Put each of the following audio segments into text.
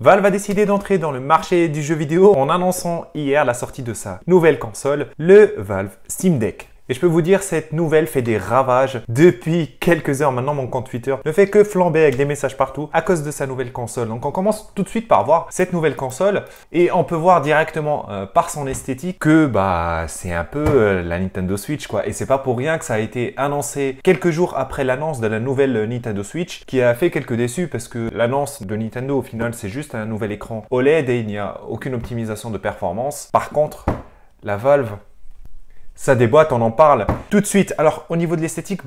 Valve a décidé d'entrer dans le marché du jeu vidéo en annonçant hier la sortie de sa nouvelle console, le Valve Steam Deck. Et je peux vous dire, cette nouvelle fait des ravages depuis quelques heures maintenant. Mon compte Twitter ne fait que flamber avec des messages partout à cause de sa nouvelle console. Donc on commence tout de suite par voir cette nouvelle console et on peut voir directement par son esthétique que c'est un peu la Nintendo Switch quoi. Et c'est pas pour rien que ça a été annoncé quelques jours après l'annonce de la nouvelle Nintendo Switch, qui a fait quelques déçus parce que l'annonce de Nintendo au final c'est juste un nouvel écran OLED et il n'y a aucune optimisation de performance. Par contre, la Valve, ça déboîte, on en parle tout de suite. Alors au niveau de l'esthétique,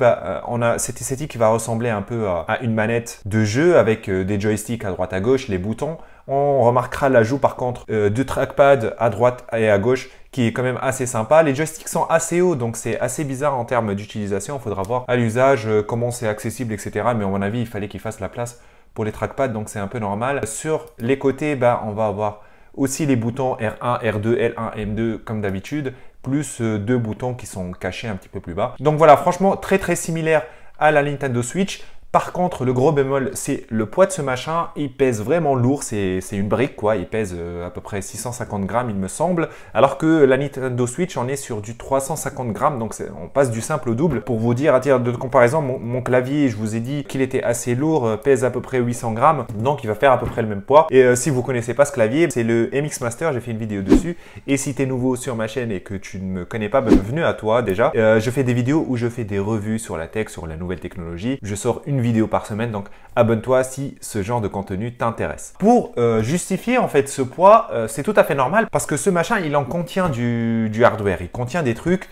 on a cette esthétique qui va ressembler un peu à une manette de jeu avec des joysticks à droite à gauche, les boutons. On remarquera l'ajout par contre de trackpad à droite et à gauche qui est quand même assez sympa. Les joysticks sont assez hauts, donc c'est assez bizarre en termes d'utilisation. Il faudra voir à l'usage comment c'est accessible, etc. Mais à mon avis, il fallait qu'il fasse la place pour les trackpads, donc c'est un peu normal. Sur les côtés, on va avoir aussi les boutons R1, R2, L1, M2 comme d'habitude, plus deux boutons qui sont cachés un petit peu plus bas. Donc voilà, franchement, très similaire à la Nintendo Switch. Par contre, le gros bémol, c'est le poids de ce machin. Il pèse vraiment lourd, c'est une brique quoi. Il pèse à peu près 650 grammes il me semble. Alors que la Nintendo Switch, on est sur du 350 grammes. Donc on passe du simple au double. Pour vous dire, à titre de comparaison, mon clavier, je vous ai dit qu'il était assez lourd, pèse à peu près 800 grammes. Donc il va faire à peu près le même poids. Et si vous ne connaissez pas ce clavier, c'est le MX Master, j'ai fait une vidéo dessus. Et si tu es nouveau sur ma chaîne et que tu ne me connais pas, bienvenue à toi déjà. Je fais des vidéos où je fais des revues sur la tech, sur la nouvelle technologie. Je sors une vidéo par semaine, donc abonne-toi si ce genre de contenu t'intéresse. Pour justifier en fait ce poids, c'est tout à fait normal parce que ce machin il en contient du hardware, il contient des trucs,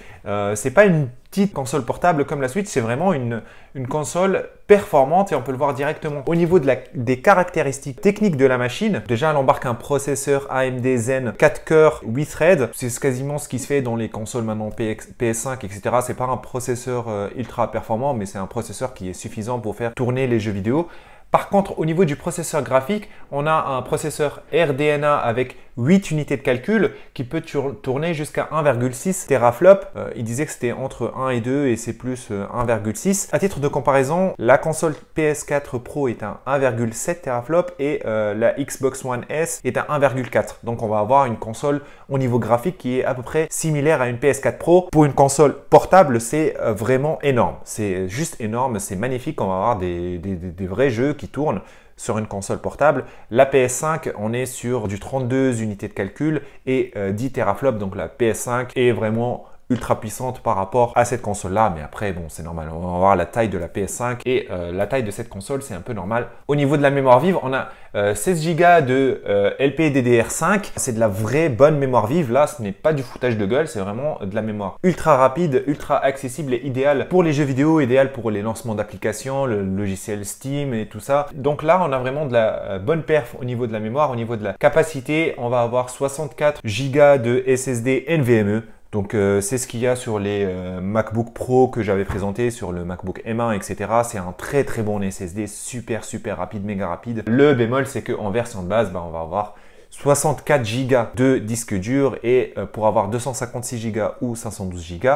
c'est pas une petite console portable comme la Switch, c'est vraiment une console performante et on peut le voir directement. Au niveau des caractéristiques techniques de la machine, déjà elle embarque un processeur AMD Zen 4 cœurs 8 threads, c'est quasiment ce qui se fait dans les consoles maintenant PS5 etc. C'est pas un processeur ultra performant mais c'est un processeur qui est suffisant pour faire tourner les jeux vidéo. Par contre, au niveau du processeur graphique, on a un processeur RDNA avec 8 unités de calcul qui peut tourner jusqu'à 1,6 teraflop. Il disait que c'était entre 1 et 2 et c'est plus 1,6. À titre de comparaison, la console PS4 Pro est à 1,7 teraflop et la Xbox One S est à 1,4. Donc on va avoir une console au niveau graphique qui est à peu près similaire à une PS4 Pro. Pour une console portable, c'est vraiment énorme. C'est juste énorme, c'est magnifique. On va avoir des vrais jeux qui tournent sur une console portable. La PS5, on est sur du 32 unités de calcul et 10 teraflops. Donc la PS5 est vraiment ultra puissante par rapport à cette console là, mais après bon c'est normal, on va voir la taille de la PS5 et la taille de cette console c'est un peu normal. Au niveau de la mémoire vive, on a 16 Go de LPDDR5, c'est de la vraie bonne mémoire vive, là ce n'est pas du foutage de gueule, c'est vraiment de la mémoire ultra rapide, ultra accessible et idéale pour les jeux vidéo, idéale pour les lancements d'applications, le logiciel Steam et tout ça. Donc là on a vraiment de la bonne perf au niveau de la mémoire, au niveau de la capacité, on va avoir 64 Go de SSD NVMe. Donc c'est ce qu'il y a sur les MacBook Pro que j'avais présenté, sur le MacBook M1, etc. C'est un très bon SSD, super rapide, méga rapide. Le bémol, c'est qu'en version de base, on va avoir 64 Go de disque dur et pour avoir 256 Go ou 512 Go,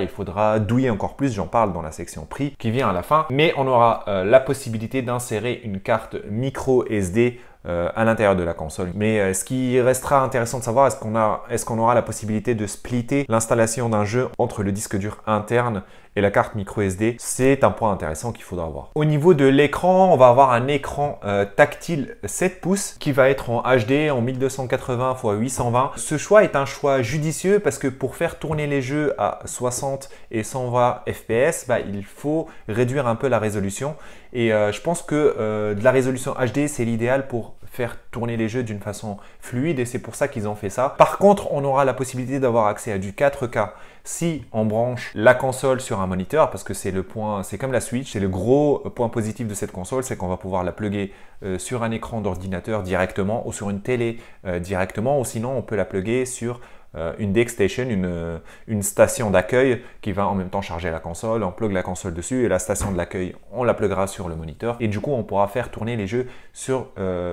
il faudra douiller encore plus, j'en parle dans la section prix qui vient à la fin. Mais on aura la possibilité d'insérer une carte micro SD à l'intérieur de la console. Mais ce qui restera intéressant de savoir, est-ce qu'on aura la possibilité de splitter l'installation d'un jeu entre le disque dur interne et la carte micro SD? C'est un point intéressant qu'il faudra voir. Au niveau de l'écran, on va avoir un écran tactile 7 pouces qui va être en HD en 1280 x 820. Ce choix est un choix judicieux parce que pour faire tourner les jeux à 60 et 120 fps, il faut réduire un peu la résolution. Et je pense que de la résolution HD, c'est l'idéal pour faire tourner les jeux d'une façon fluide et c'est pour ça qu'ils ont fait ça. Par contre, on aura la possibilité d'avoir accès à du 4K si on branche la console sur un moniteur parce que c'est le point, c'est comme la Switch, c'est le gros point positif de cette console, c'est qu'on va pouvoir la plugger sur un écran d'ordinateur directement ou sur une télé directement ou sinon on peut la plugger sur une DeckStation, une station d'accueil qui va en même temps charger la console. On plug la console dessus et la station de l'accueil, on la pluggera sur le moniteur. Et du coup, on pourra faire tourner les jeux sur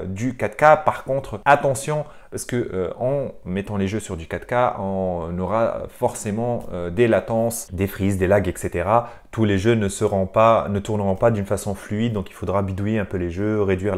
du 4K. Par contre, attention, parce que en mettant les jeux sur du 4K, on aura forcément des latences, des freezes, des lags, etc. Tous les jeux ne tourneront pas d'une façon fluide, donc il faudra bidouiller un peu les jeux, réduire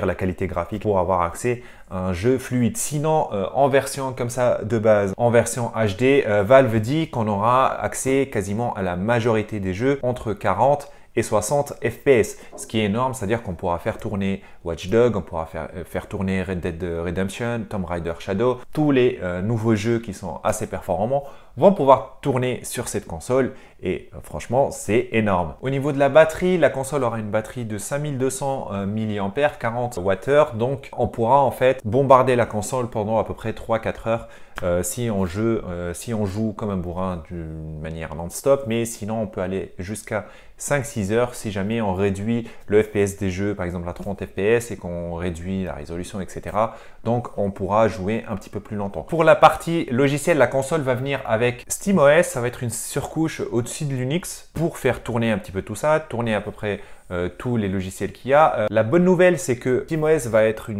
la qualité graphique pour avoir accès à un jeu fluide. Sinon, en version comme ça de base, en version HD, Valve dit qu'on aura accès quasiment à la majorité des jeux entre 40 et 60 FPS, ce qui est énorme, c'est-à-dire qu'on pourra faire tourner Watch Dogs, on pourra faire tourner Red Dead Redemption, Tomb Raider Shadow, tous les nouveaux jeux qui sont assez performants vont pouvoir tourner sur cette console et franchement c'est énorme. Au niveau de la batterie, la console aura une batterie de 5200 mAh, 40 Wh, donc on pourra en fait bombarder la console pendant à peu près 3-4 heures si on joue comme un bourrin d'une manière non-stop, mais sinon on peut aller jusqu'à 5-6 heures si jamais on réduit le FPS des jeux, par exemple à 30 FPS et qu'on réduit la résolution, etc. Donc on pourra jouer un petit peu plus longtemps. Pour la partie logicielle, la console va venir avec SteamOS, ça va être une surcouche au-dessus de l'Unix pour faire tourner un petit peu tout ça, tourner à peu près tous les logiciels qu'il y a. La bonne nouvelle, c'est que SteamOS va être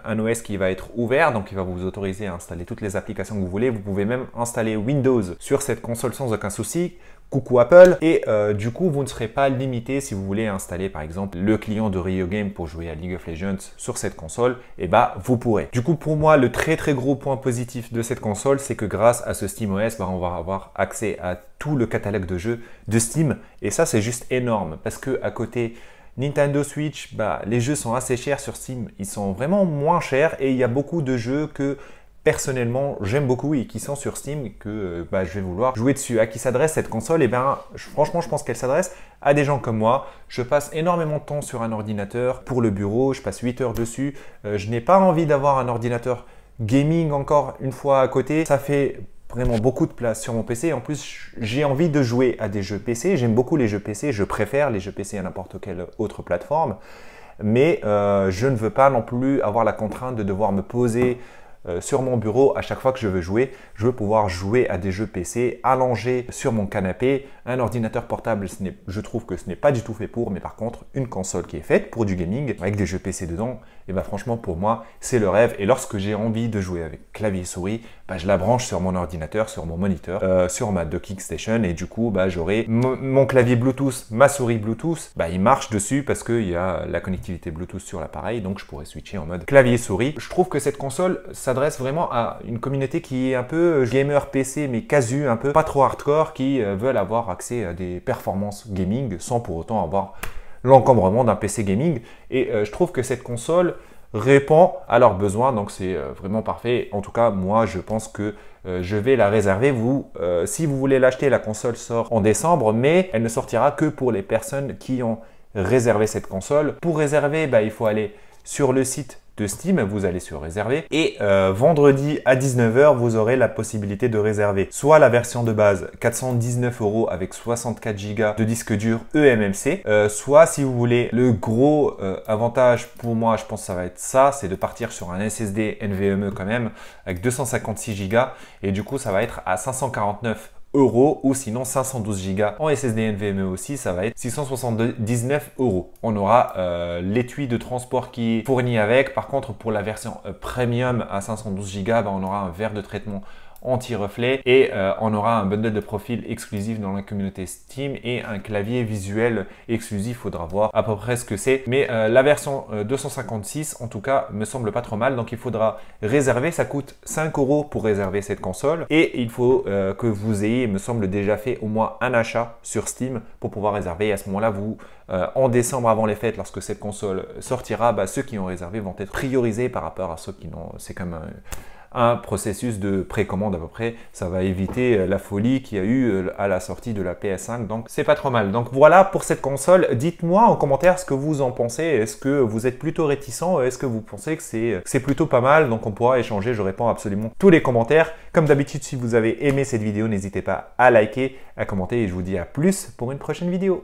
un OS qui va être ouvert, donc il va vous autoriser à installer toutes les applications que vous voulez. Vous pouvez même installer Windows sur cette console sans aucun souci. Coucou Apple, et du coup vous ne serez pas limité si vous voulez installer par exemple le client de Rio Game pour jouer à League of Legends sur cette console, et bah vous pourrez. Du coup pour moi le très gros point positif de cette console, c'est que grâce à ce SteamOS, on va avoir accès à tout le catalogue de jeux de Steam, et ça c'est juste énorme parce que à côté Nintendo Switch, les jeux sont assez chers sur Steam, ils sont vraiment moins chers et il y a beaucoup de jeux que personnellement, j'aime beaucoup et qui sont sur Steam que je vais vouloir jouer dessus. À qui s'adresse cette console? Et franchement, je pense qu'elle s'adresse à des gens comme moi. Je passe énormément de temps sur un ordinateur pour le bureau, je passe 8 heures dessus. Je n'ai pas envie d'avoir un ordinateur gaming encore une fois à côté. Ça fait vraiment beaucoup de place sur mon PC. En plus, j'ai envie de jouer à des jeux PC. J'aime beaucoup les jeux PC. Je préfère les jeux PC à n'importe quelle autre plateforme. Mais je ne veux pas non plus avoir la contrainte de devoir me poser sur mon bureau à chaque fois que je veux jouer. Je veux pouvoir jouer à des jeux PC allongé sur mon canapé. Un ordinateur portable, je trouve que ce n'est pas du tout fait pour, mais par contre, une console qui est faite pour du gaming avec des jeux PC dedans, et franchement pour moi, c'est le rêve. Et lorsque j'ai envie de jouer avec clavier et souris, je la branche sur mon ordinateur, sur mon moniteur, sur ma docking station, et du coup, j'aurai mon clavier Bluetooth, ma souris Bluetooth, il marche dessus parce qu'il y a la connectivité Bluetooth sur l'appareil, donc je pourrais switcher en mode clavier souris. Je trouve que cette console s'adresse vraiment à une communauté qui est un peu gamer PC, mais casu, un peu pas trop hardcore, qui veulent avoir accès à des performances gaming sans pour autant avoir l'encombrement d'un PC gaming. Et je trouve que cette console répond à leurs besoins, donc c'est vraiment parfait. En tout cas, moi, je pense que je vais la réserver. Si vous voulez l'acheter, la console sort en décembre, mais elle ne sortira que pour les personnes qui ont réservé cette console. Pour réserver, il faut aller sur le site de Steam, vous allez sur réserver et vendredi à 19 h, vous aurez la possibilité de réserver soit la version de base 419 € avec 64 Go de disque dur eMMC, soit si vous voulez le gros avantage pour moi, je pense que ça va être ça, c'est de partir sur un SSD NVMe quand même avec 256 Go et du coup ça va être à 549 € ou sinon 512 Go en SSD NVMe aussi, ça va être 679 €. On aura l'étui de transport qui est fourni avec. Par contre, pour la version premium à 512 Go, on aura un verre de traitement anti-reflet et on aura un bundle de profils exclusif dans la communauté Steam et un clavier visuel exclusif. Il faudra voir à peu près ce que c'est, mais la version 256 en tout cas me semble pas trop mal, donc il faudra réserver. Ça coûte 5 € pour réserver cette console et il faut que vous ayez, me semble, déjà fait au moins un achat sur Steam pour pouvoir réserver. Et à ce moment là, en décembre avant les fêtes, lorsque cette console sortira, ceux qui ont réservé vont être priorisés par rapport à ceux qui n'ont. C'est comme un processus de précommande à peu près. Ça va éviter la folie qu'il y a eu à la sortie de la PS5, donc c'est pas trop mal. Donc voilà pour cette console. Dites-moi en commentaire ce que vous en pensez. Est-ce que vous êtes plutôt réticent? Est-ce que vous pensez que c'est plutôt pas mal? Donc on pourra échanger, je réponds à absolument tous les commentaires. Comme d'habitude, si vous avez aimé cette vidéo, n'hésitez pas à liker, à commenter et je vous dis à plus pour une prochaine vidéo.